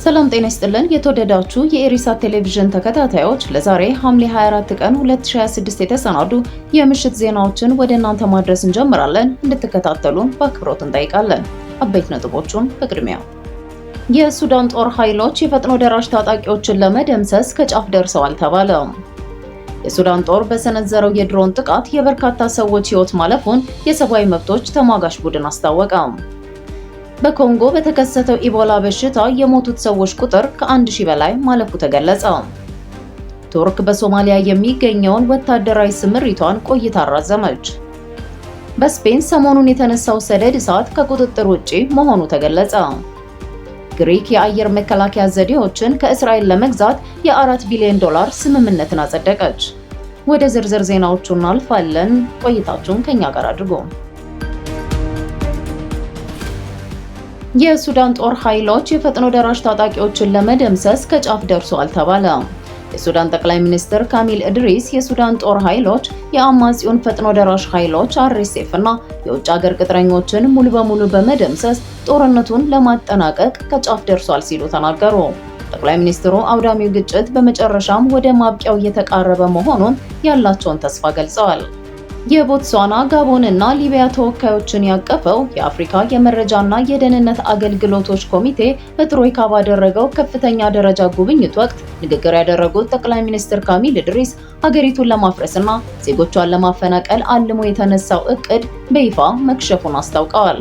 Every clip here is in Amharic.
ሰላም ጤና ይስጥልን። የተወደዳችሁ የኢሪሳት ቴሌቪዥን ተከታታዮች ለዛሬ ሐምሌ 24 ቀን 2026 የተሰናዱ የምሽት ዜናዎችን ወደ እናንተ ማድረስ እንጀምራለን። እንድትከታተሉን በአክብሮት እንጠይቃለን። አበይት ነጥቦቹን በቅድሚያ የሱዳን ጦር ኃይሎች የፈጥኖ ደራሽ ታጣቂዎችን ለመደምሰስ ከጫፍ ደርሰዋል ተባለ። የሱዳን ጦር በሰነዘረው የድሮን ጥቃት የበርካታ ሰዎች ሕይወት ማለፉን የሰብአዊ መብቶች ተሟጋች ቡድን አስታወቀ። በኮንጎ በተከሰተው ኢቦላ በሽታ የሞቱት ሰዎች ቁጥር ከ1000 በላይ ማለፉ ተገለጸ። ቱርክ በሶማሊያ የሚገኘውን ወታደራዊ ስምሪቷን ቆይታ አራዘመች። በስፔን ሰሞኑን የተነሳው ሰደድ እሳት ከቁጥጥር ውጪ መሆኑ ተገለጸ። ግሪክ የአየር መከላከያ ዘዴዎችን ከእስራኤል ለመግዛት የ$4 ቢሊዮን ስምምነትን አጸደቀች። ወደ ዝርዝር ዜናዎቹ እናልፋለን። ቆይታችሁን ከኛ ጋር አድርጉ። የሱዳን ጦር ኃይሎች የፈጥኖ ደራሽ ታጣቂዎችን ለመደምሰስ ከጫፍ ደርሰዋል ተባለ። የሱዳን ጠቅላይ ሚኒስትር ካሚል ኢድሪስ የሱዳን ጦር ኃይሎች የአማጺውን ፈጥኖ ደራሽ ኃይሎች RSF እና የውጭ ሀገር ቅጥረኞችን ሙሉ በሙሉ በመደምሰስ ጦርነቱን ለማጠናቀቅ ከጫፍ ደርሷል ሲሉ ተናገሩ። ጠቅላይ ሚኒስትሩ አውዳሚው ግጭት በመጨረሻም ወደ ማብቂያው እየተቃረበ መሆኑን ያላቸውን ተስፋ ገልጸዋል። የቦትስዋና፣ ጋቦን እና ሊቢያ ተወካዮችን ያቀፈው የአፍሪካ የመረጃና የደህንነት አገልግሎቶች ኮሚቴ በትሮይካ ባደረገው ከፍተኛ ደረጃ ጉብኝት ወቅት ንግግር ያደረጉት ጠቅላይ ሚኒስትር ካሚል ኢድሪስ ሀገሪቱን ለማፍረስና ዜጎቿን ለማፈናቀል አልሞ የተነሳው እቅድ በይፋ መክሸፉን አስታውቀዋል።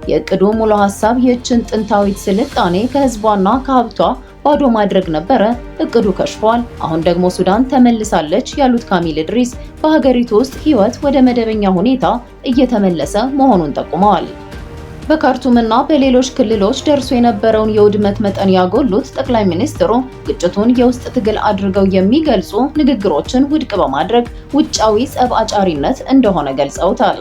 የእቅዱ ሙሉ ሀሳብ ይህችን ጥንታዊት ስልጣኔ ከህዝቧና ከሀብቷ ባዶ ማድረግ ነበረ። እቅዱ ከሽፏል። አሁን ደግሞ ሱዳን ተመልሳለች ያሉት ካሚል ኢድሪስ በሀገሪቱ ውስጥ ህይወት ወደ መደበኛ ሁኔታ እየተመለሰ መሆኑን ጠቁመዋል። በካርቱምና በሌሎች ክልሎች ደርሶ የነበረውን የውድመት መጠን ያጎሉት ጠቅላይ ሚኒስትሩ ግጭቱን የውስጥ ትግል አድርገው የሚገልጹ ንግግሮችን ውድቅ በማድረግ ውጫዊ ጸብ አጫሪነት እንደሆነ ገልጸውታል።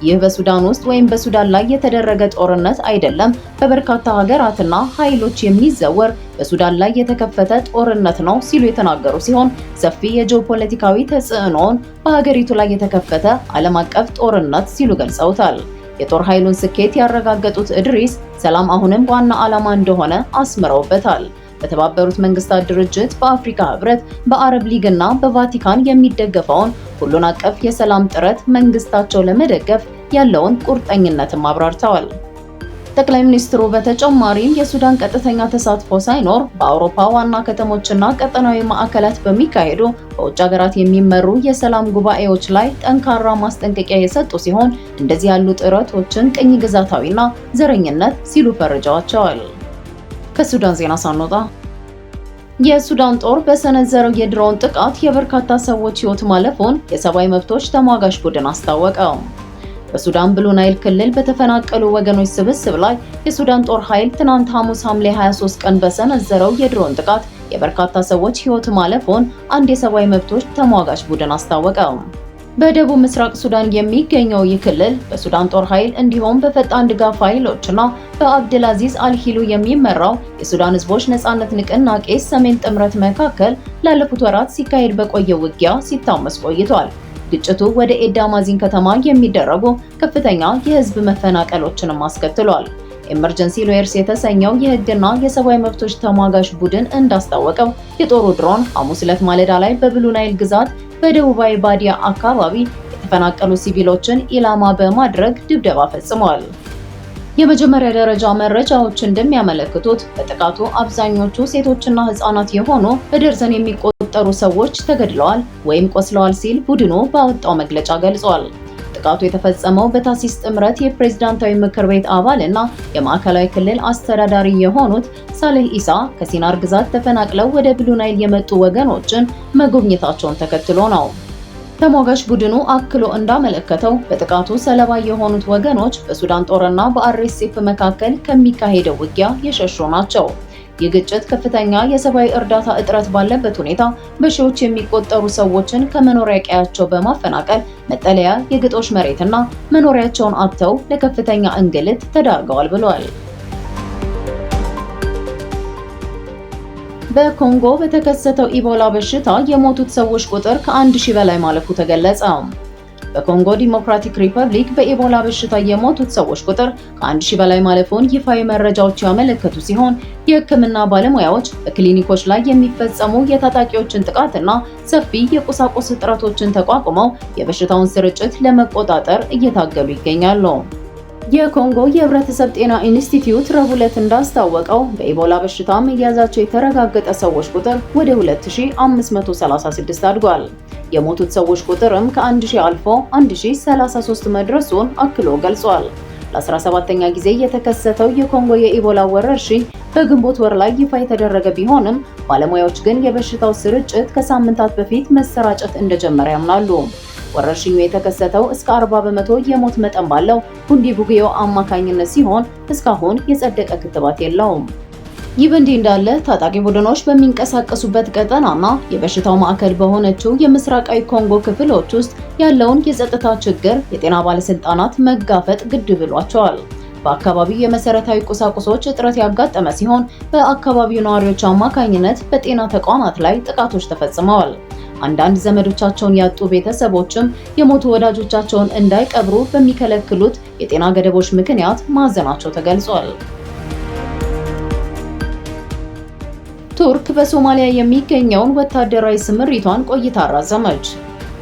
ይህ በሱዳን ውስጥ ወይም በሱዳን ላይ የተደረገ ጦርነት አይደለም፣ በበርካታ ሀገራትና ኃይሎች የሚዘወር በሱዳን ላይ የተከፈተ ጦርነት ነው ሲሉ የተናገሩ ሲሆን ሰፊ የጂኦፖለቲካዊ ተጽዕኖውን በሀገሪቱ ላይ የተከፈተ ዓለም አቀፍ ጦርነት ሲሉ ገልጸውታል። የጦር ኃይሉን ስኬት ያረጋገጡት ኢድሪስ ሰላም አሁንም ዋና ዓላማ እንደሆነ አስምረውበታል። በተባበሩት መንግስታት ድርጅት፣ በአፍሪካ ህብረት፣ በአረብ ሊግ እና በቫቲካን የሚደገፈውን ሁሉን አቀፍ የሰላም ጥረት መንግስታቸው ለመደገፍ ያለውን ቁርጠኝነትም አብራርተዋል። ጠቅላይ ሚኒስትሩ በተጨማሪም የሱዳን ቀጥተኛ ተሳትፎ ሳይኖር በአውሮፓ ዋና ከተሞችና ቀጠናዊ ማዕከላት በሚካሄዱ በውጭ ሀገራት የሚመሩ የሰላም ጉባኤዎች ላይ ጠንካራ ማስጠንቀቂያ የሰጡ ሲሆን እንደዚህ ያሉ ጥረቶችን ቅኝ ግዛታዊና ዘረኝነት ሲሉ ፈርጀዋቸዋል። ከሱዳን ዜና ሳንወጣ የሱዳን ጦር በሰነዘረው የድሮን ጥቃት የበርካታ ሰዎች ህይወት ማለፉን የሰብአዊ መብቶች ተሟጋች ቡድን አስታወቀ። በሱዳን ብሉ ናይል ክልል በተፈናቀሉ ወገኖች ስብስብ ላይ የሱዳን ጦር ኃይል ትናንት ሐሙስ ሐምሌ 23 ቀን በሰነዘረው የድሮን ጥቃት የበርካታ ሰዎች ህይወት ማለፉን አንድ የሰብአዊ መብቶች ተሟጋች ቡድን አስታወቀ። በደቡብ ምስራቅ ሱዳን የሚገኘው ይህ ክልል በሱዳን ጦር ኃይል እንዲሁም በፈጣን ድጋፍ ኃይሎችና በአብድልአዚዝ አልሂሉ የሚመራው የሱዳን ህዝቦች ነጻነት ንቅናቄ ሰሜን ጥምረት መካከል ላለፉት ወራት ሲካሄድ በቆየው ውጊያ ሲታመስ ቆይቷል። ግጭቱ ወደ ኤዳማዚን ከተማ የሚደረጉ ከፍተኛ የህዝብ መፈናቀሎችንም አስከትሏል። ኤመርጀንሲ ሎየርስ የተሰኘው የህግና የሰብአዊ መብቶች ተሟጋች ቡድን እንዳስታወቀው የጦሩ ድሮን ሐሙስ ዕለት ማለዳ ላይ በብሉ ናይል ግዛት በደቡባዊ ባዲያ አካባቢ የተፈናቀሉ ሲቪሎችን ኢላማ በማድረግ ድብደባ ፈጽመዋል። የመጀመሪያ ደረጃ መረጃዎች እንደሚያመለክቱት በጥቃቱ አብዛኞቹ ሴቶችና ህፃናት የሆኑ በደርዘን የሚቆጠሩ ሰዎች ተገድለዋል ወይም ቆስለዋል ሲል ቡድኑ ባወጣው መግለጫ ገልጿል። ጥቃቱ የተፈጸመው በታሲስ ጥምረት የፕሬዝዳንታዊ ምክር ቤት አባል እና የማዕከላዊ ክልል አስተዳዳሪ የሆኑት ሳሌህ ኢሳ ከሲናር ግዛት ተፈናቅለው ወደ ብሉ ናይል የመጡ ወገኖችን መጎብኘታቸውን ተከትሎ ነው። ተሟጋች ቡድኑ አክሎ እንዳመለከተው በጥቃቱ ሰለባ የሆኑት ወገኖች በሱዳን ጦርና በRSF መካከል ከሚካሄደው ውጊያ የሸሹ ናቸው። ይህ ግጭት ከፍተኛ የሰብአዊ እርዳታ እጥረት ባለበት ሁኔታ በሺዎች የሚቆጠሩ ሰዎችን ከመኖሪያ ቀያቸው በማፈናቀል መጠለያ፣ የግጦሽ መሬትና መኖሪያቸውን አጥተው ለከፍተኛ እንግልት ተዳርገዋል ብሏል። በኮንጎ በተከሰተው ኢቦላ በሽታ የሞቱት ሰዎች ቁጥር ከ1000 በላይ ማለፉ ተገለጸ። በኮንጎ ዲሞክራቲክ ሪፐብሊክ በኢቦላ በሽታ የሞቱት ሰዎች ቁጥር ከ1000 በላይ ማለፉን ይፋዊ መረጃዎች ያመለከቱ ሲሆን የሕክምና ባለሙያዎች በክሊኒኮች ላይ የሚፈጸሙ የታጣቂዎችን ጥቃትና ሰፊ የቁሳቁስ እጥረቶችን ተቋቁመው የበሽታውን ስርጭት ለመቆጣጠር እየታገሉ ይገኛሉ። የኮንጎ የህብረተሰብ ጤና ኢንስቲትዩት ረቡዕ ዕለት እንዳስታወቀው በኢቦላ በሽታ መያዛቸው የተረጋገጠ ሰዎች ቁጥር ወደ 2536 አድጓል። የሞቱት ሰዎች ቁጥርም ከ1000 አልፎ 1033 መድረሱን አክሎ ገልጿል። ለ17ኛ ጊዜ የተከሰተው የኮንጎ የኢቦላ ወረርሽኝ በግንቦት ወር ላይ ይፋ የተደረገ ቢሆንም ባለሙያዎች ግን የበሽታው ስርጭት ከሳምንታት በፊት መሰራጨት እንደጀመረ ያምናሉ። ወረርሽኙ የተከሰተው እስከ 40 በመቶ የሞት መጠን ባለው ቡንዲቡጊዮ አማካኝነት ሲሆን እስካሁን የጸደቀ ክትባት የለውም። ይህ በእንዲህ እንዳለ ታጣቂ ቡድኖች በሚንቀሳቀሱበት ቀጠናና የበሽታው ማዕከል በሆነችው የምስራቃዊ ኮንጎ ክፍሎች ውስጥ ያለውን የጸጥታ ችግር የጤና ባለስልጣናት መጋፈጥ ግድ ብሏቸዋል። በአካባቢው የመሰረታዊ ቁሳቁሶች እጥረት ያጋጠመ ሲሆን በአካባቢው ነዋሪዎች አማካኝነት በጤና ተቋማት ላይ ጥቃቶች ተፈጽመዋል። አንዳንድ ዘመዶቻቸውን ያጡ ቤተሰቦችም የሞቱ ወዳጆቻቸውን እንዳይቀብሩ በሚከለክሉት የጤና ገደቦች ምክንያት ማዘናቸው ተገልጿል። ቱርክ በሶማሊያ የሚገኘውን ወታደራዊ ስምሪቷን ቆይታ አራዘመች።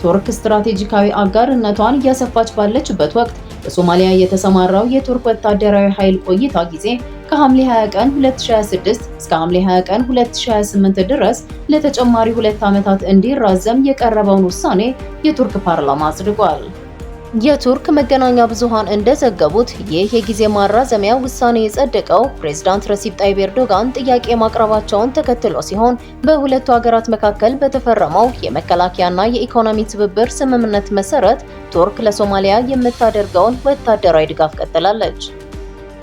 ቱርክ ስትራቴጂካዊ አጋርነቷን እያሰፋች ባለችበት ወቅት በሶማሊያ የተሰማራው የቱርክ ወታደራዊ ኃይል ቆይታ ጊዜ ከሐምሌ 20 ቀን 2026 እስከ ሐምሌ 20 ቀን 2028 ድረስ ለተጨማሪ 2 ዓመታት እንዲራዘም የቀረበውን ውሳኔ የቱርክ ፓርላማ አጽድቋል። የቱርክ መገናኛ ብዙሃን እንደዘገቡት ይህ የጊዜ ማራዘሚያ ውሳኔ የጸደቀው ፕሬዝዳንት ረሲፕ ጣይብ ኤርዶጋን ጥያቄ ማቅረባቸውን ተከትሎ ሲሆን በሁለቱ ሀገራት መካከል በተፈረመው የመከላከያና የኢኮኖሚ ትብብር ስምምነት መሰረት ቱርክ ለሶማሊያ የምታደርገውን ወታደራዊ ድጋፍ ቀጥላለች።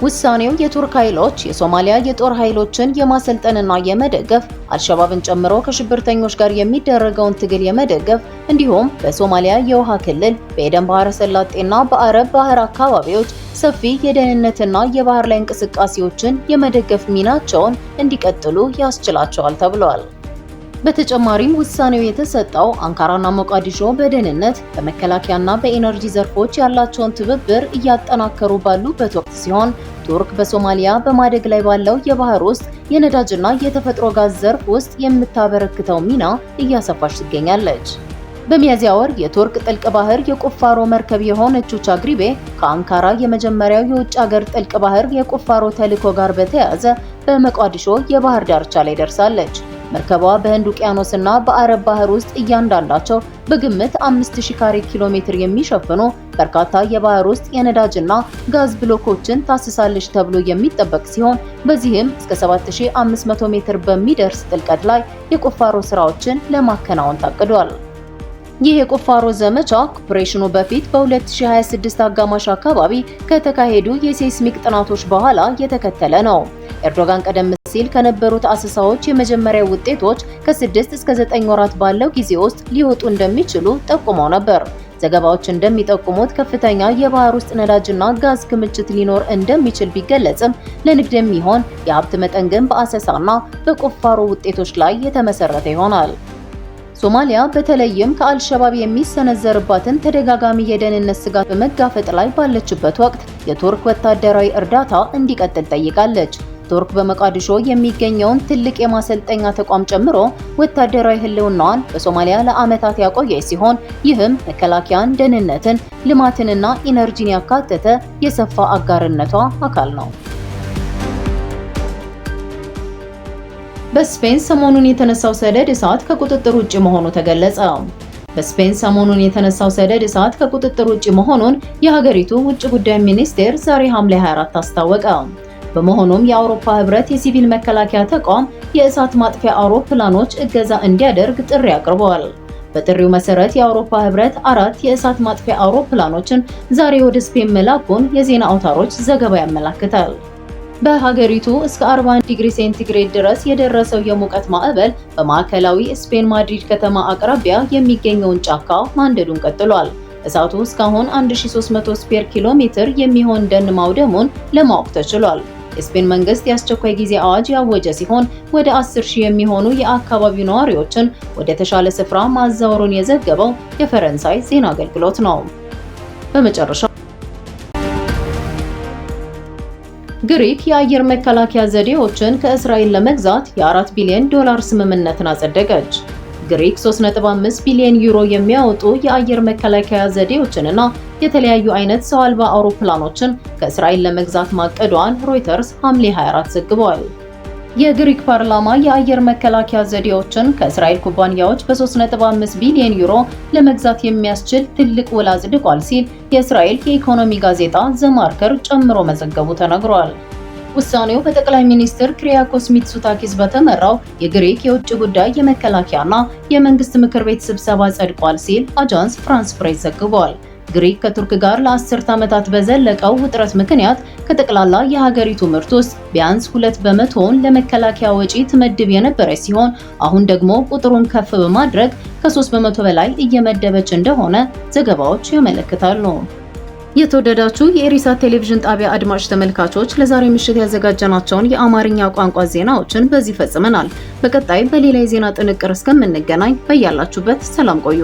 ውሳኔው የቱርክ ኃይሎች የሶማሊያ የጦር ኃይሎችን የማሰልጠንና የመደገፍ አልሸባብን ጨምሮ ከሽብርተኞች ጋር የሚደረገውን ትግል የመደገፍ እንዲሁም በሶማሊያ የውሃ ክልል በኤደን ባህረ ሰላጤና በአረብ ባህር አካባቢዎች ሰፊ የደህንነትና የባህር ላይ እንቅስቃሴዎችን የመደገፍ ሚናቸውን እንዲቀጥሉ ያስችላቸዋል ተብሏል። በተጨማሪም ውሳኔው የተሰጠው አንካራና ሞቃዲሾ በደህንነት በመከላከያና በኢነርጂ ዘርፎች ያላቸውን ትብብር እያጠናከሩ ባሉበት ወቅት ሲሆን ቱርክ በሶማሊያ በማደግ ላይ ባለው የባህር ውስጥ የነዳጅና የተፈጥሮ ጋዝ ዘርፍ ውስጥ የምታበረክተው ሚና እያሰፋች ትገኛለች። በሚያዝያ ወር የቱርክ ጥልቅ ባህር የቁፋሮ መርከብ የሆነችው ቻግሪቤ ከአንካራ የመጀመሪያው የውጭ ሀገር ጥልቅ ባህር የቁፋሮ ተልዕኮ ጋር በተያያዘ በሞቃዲሾ የባህር ዳርቻ ላይ ደርሳለች። መርከቧ በህንድ ውቅያኖስና በአረብ ባህር ውስጥ እያንዳንዳቸው በግምት 5000 ካሬ ኪሎ ሜትር የሚሸፍኑ በርካታ የባህር ውስጥ የነዳጅና ጋዝ ብሎኮችን ታስሳለች ተብሎ የሚጠበቅ ሲሆን በዚህም እስከ 7500 ሜትር በሚደርስ ጥልቀት ላይ የቁፋሮ ስራዎችን ለማከናወን ታቅዷል። ይህ የቁፋሮ ዘመቻ ከኦፕሬሽኑ በፊት በ2026 አጋማሽ አካባቢ ከተካሄዱ የሴስሚክ ጥናቶች በኋላ የተከተለ ነው። ኤርዶጋን ቀደም ሲል ከነበሩት አሰሳዎች የመጀመሪያ ውጤቶች ከ6 እስከ 9 ወራት ባለው ጊዜ ውስጥ ሊወጡ እንደሚችሉ ጠቁመው ነበር። ዘገባዎች እንደሚጠቁሙት ከፍተኛ የባህር ውስጥ ነዳጅና ጋዝ ክምችት ሊኖር እንደሚችል ቢገለጽም ለንግድ የሚሆን የሀብት መጠን ግን በአሰሳና በቁፋሮ ውጤቶች ላይ የተመሰረተ ይሆናል። ሶማሊያ በተለይም ከአልሸባብ የሚሰነዘርባትን ተደጋጋሚ የደህንነት ስጋት በመጋፈጥ ላይ ባለችበት ወቅት የቱርክ ወታደራዊ እርዳታ እንዲቀጥል ጠይቃለች። ቱርክ በሞቃዲሾ የሚገኘውን ትልቅ የማሰልጠኛ ተቋም ጨምሮ ወታደራዊ ህልውናዋን በሶማሊያ ለዓመታት ያቆየች ሲሆን ይህም መከላከያን፣ ደህንነትን፣ ልማትንና ኢነርጂን ያካተተ የሰፋ አጋርነቷ አካል ነው። በስፔን ሰሞኑን የተነሳው ሰደድ እሳት ከቁጥጥር ውጭ መሆኑ ተገለጸ። በስፔን ሰሞኑን የተነሳው ሰደድ እሳት ከቁጥጥር ውጭ መሆኑን የሀገሪቱ ውጭ ጉዳይ ሚኒስቴር ዛሬ ሐምሌ 24 አስታወቀ። በመሆኑም የአውሮፓ ህብረት የሲቪል መከላከያ ተቋም የእሳት ማጥፊያ አውሮፕላኖች እገዛ እንዲያደርግ ጥሪ አቅርበዋል። በጥሪው መሰረት የአውሮፓ ህብረት 4 የእሳት ማጥፊያ አውሮፕላኖችን ዛሬ ወደ ስፔን መላኩን የዜና አውታሮች ዘገባ ያመለክታል። በሀገሪቱ እስከ 41 ዲግሪ ሴንቲግሬድ ድረስ የደረሰው የሙቀት ማዕበል በማዕከላዊ ስፔን ማድሪድ ከተማ አቅራቢያ የሚገኘውን ጫካ ማንደዱን ቀጥሏል። እሳቱ እስካሁን 1300 ስኩዌር ኪሎ ሜትር የሚሆን ደን ማውደሙን ለማወቅ ተችሏል። የስፔን መንግስት የአስቸኳይ ጊዜ አዋጅ ያወጀ ሲሆን ወደ 10,000 የሚሆኑ የአካባቢው ነዋሪዎችን ወደ ተሻለ ስፍራ ማዛወሩን የዘገበው የፈረንሳይ ዜና አገልግሎት ነው። በመጨረሻ ግሪክ የአየር መከላከያ ዘዴዎችን ከእስራኤል ለመግዛት የ4 ቢሊዮን ዶላር ስምምነትን አጸደቀች። ግሪክ 3.5 ቢሊዮን ዩሮ የሚያወጡ የአየር መከላከያ ዘዴዎችንና የተለያዩ አይነት ሰው አልባ አውሮፕላኖችን ከእስራኤል ለመግዛት ማቀዷን ሮይተርስ ሐምሌ 24 ዘግቧል። የግሪክ ፓርላማ የአየር መከላከያ ዘዴዎችን ከእስራኤል ኩባንያዎች በ3.5 ቢሊዮን ዩሮ ለመግዛት የሚያስችል ትልቅ ውል አጽድቋል ሲል የእስራኤል የኢኮኖሚ ጋዜጣ ዘማርከር ጨምሮ መዘገቡ ተነግሯል። ውሳኔው በጠቅላይ ሚኒስትር ክሪያኮስ ሚትሶታኪስ በተመራው የግሪክ የውጭ ጉዳይ የመከላከያና የመንግስት ምክር ቤት ስብሰባ ጸድቋል ሲል አጃንስ ፍራንስ ፕሬስ ዘግቧል። ግሪክ ከቱርክ ጋር ለ10 ዓመታት በዘለቀው ውጥረት ምክንያት ከጠቅላላ የሀገሪቱ ምርት ውስጥ ቢያንስ 2% ለመከላከያ ወጪ ትመድብ የነበረች ሲሆን አሁን ደግሞ ቁጥሩን ከፍ በማድረግ ከ3% በላይ እየመደበች እንደሆነ ዘገባዎች ያመለክታሉ። የተወደዳችሁ የኢሪሳት ቴሌቪዥን ጣቢያ አድማጭ ተመልካቾች ለዛሬ ምሽት ያዘጋጀናቸውን የአማርኛ ቋንቋ ዜናዎችን በዚህ ፈጽመናል። በቀጣይ በሌላ የዜና ጥንቅር እስከምንገናኝ በያላችሁበት ሰላም ቆዩ።